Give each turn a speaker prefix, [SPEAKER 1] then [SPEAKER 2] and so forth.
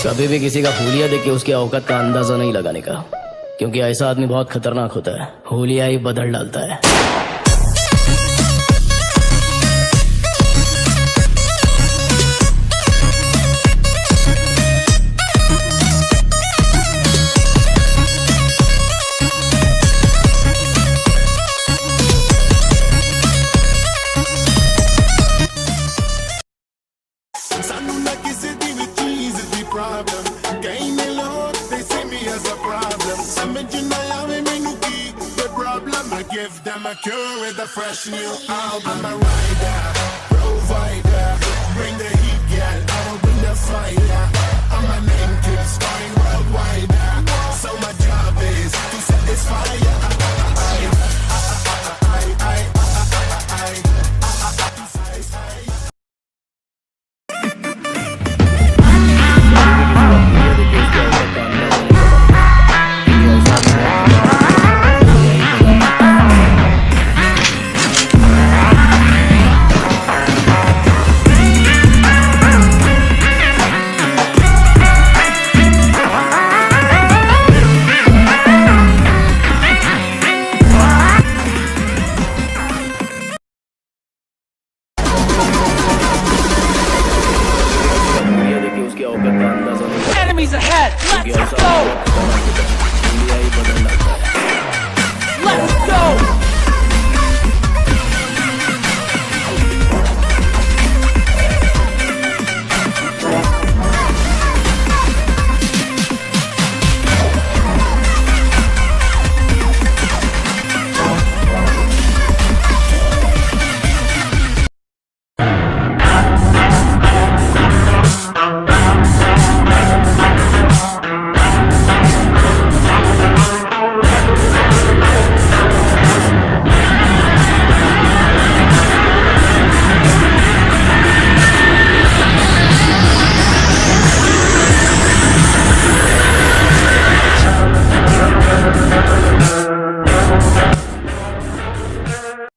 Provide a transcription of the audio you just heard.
[SPEAKER 1] कभी भी किसी का हुलिया देख के उसकी औकात का अंदाजा नहीं लगाने का, क्योंकि ऐसा आदमी बहुत खतरनाक होता है, हुलिया ही बदल डालता है।
[SPEAKER 2] Give them a cure with a fresh new album. I'm a rider, provider, bring the heat, girl, I will bring the fire. And my name keeps going worldwide, so my job is to satisfy ya.
[SPEAKER 3] Enemies ahead! Let's go!